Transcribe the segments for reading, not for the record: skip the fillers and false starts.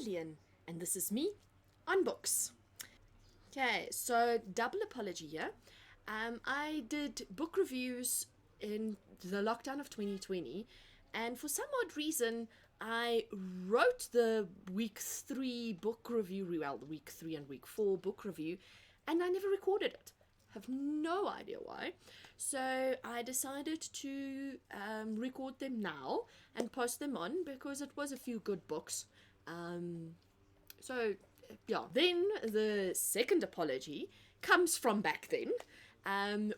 Lillian, and this is me on books. Okay, so double apology here. I did book reviews in the lockdown of 2020, and for some odd reason, I wrote the week 3 book review, well, the week 3 and week 4 book review, and I never recorded it. Have no idea why. So I decided to record them now and post them on because it was a few good books. So yeah, then the second apology comes from back then,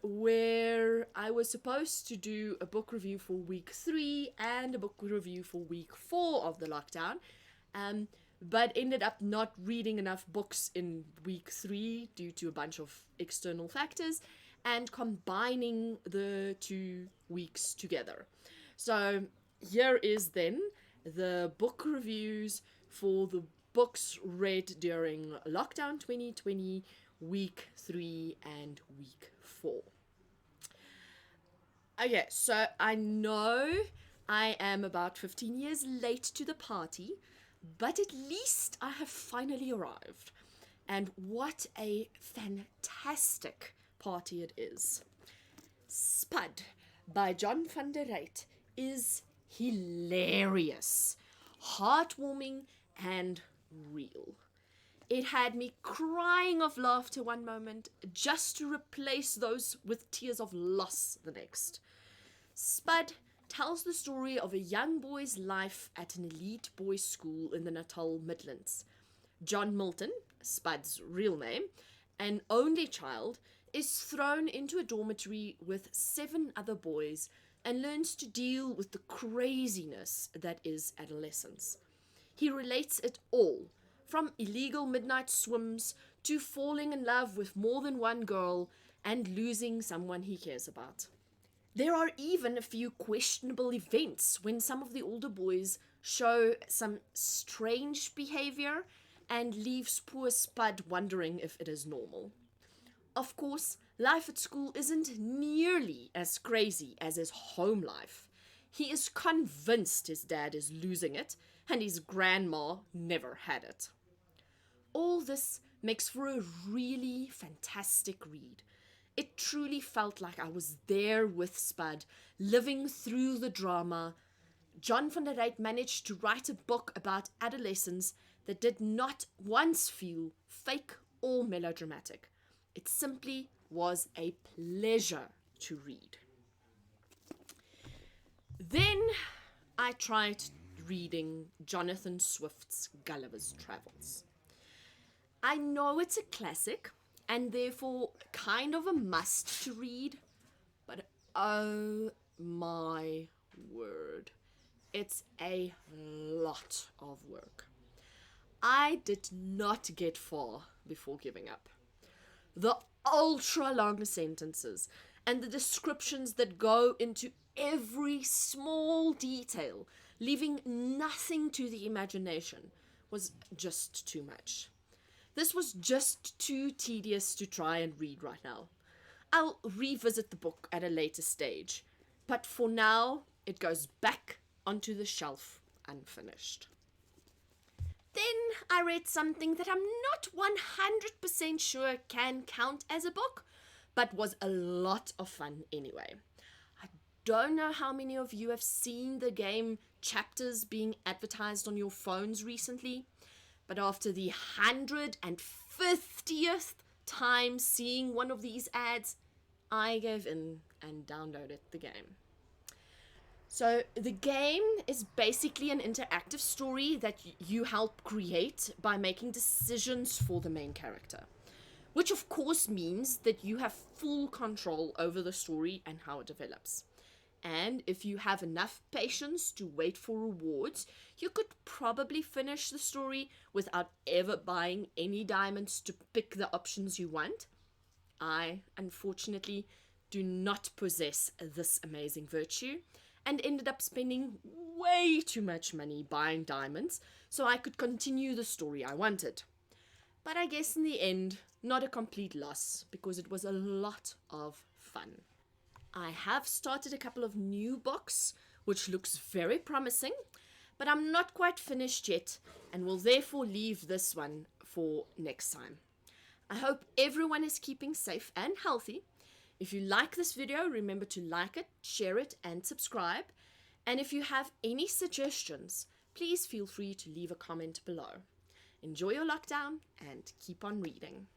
where I was supposed to do a book review for week 3 and a book review for week 4 of the lockdown, but ended up not reading enough books in week 3 due to a bunch of external factors and combining the 2 weeks together. So here is then the book reviews for the books read during lockdown 2020, week 3 and week 4. Okay, so I know I am about 15 years late to the party, but at least I have finally arrived. And what a fantastic party it is. Spud by John van der Ruit is hilarious, heartwarming, and real. It had me crying of laughter one moment, just to replace those with tears of loss the next. Spud tells the story of a young boy's life at an elite boys' school in the Natal Midlands. John Milton, Spud's real name, an only child, is thrown into a dormitory with 7 other boys and learns to deal with the craziness that is adolescence. He relates it all, from illegal midnight swims to falling in love with more than one girl and losing someone he cares about. There are even a few questionable events when some of the older boys show some strange behavior and leaves poor Spud wondering if it is normal. Of course, life at school isn't nearly as crazy as his home life. He is convinced his dad is losing it, and his grandma never had it. All this makes for a really fantastic read. It truly felt like I was there with Spud, living through the drama. John van der Ruit managed to write a book about adolescence that did not once feel fake or melodramatic. It simply was a pleasure to read. Then I tried reading Jonathan Swift's Gulliver's Travels. I know it's a classic and therefore kind of a must to read, but oh my word, it's a lot of work. I did not get far before giving up. The ultra long sentences and the descriptions that go into every small detail, leaving nothing to the imagination, was just too much. This was just too tedious to try and read right now. I'll revisit the book at a later stage, but for now, it goes back onto the shelf unfinished. Then I read something that I'm not 100% sure can count as a book, but was a lot of fun anyway. I don't know how many of you have seen the game Chapters being advertised on your phones recently, but after the 150th time seeing one of these ads, I gave in and downloaded the game. So the game is basically an interactive story that you help create by making decisions for the main character, which of course means that you have full control over the story and how it develops. And if you have enough patience to wait for rewards, you could probably finish the story without ever buying any diamonds to pick the options you want. I, unfortunately, do not possess this amazing virtue and ended up spending way too much money buying diamonds so I could continue the story I wanted. But I guess in the end, not a complete loss because it was a lot of fun. I have started a couple of new books, which looks very promising, but I'm not quite finished yet and will therefore leave this one for next time. I hope everyone is keeping safe and healthy. If you like this video, remember to like it, share it, and subscribe. And if you have any suggestions, please feel free to leave a comment below. Enjoy your lockdown and keep on reading.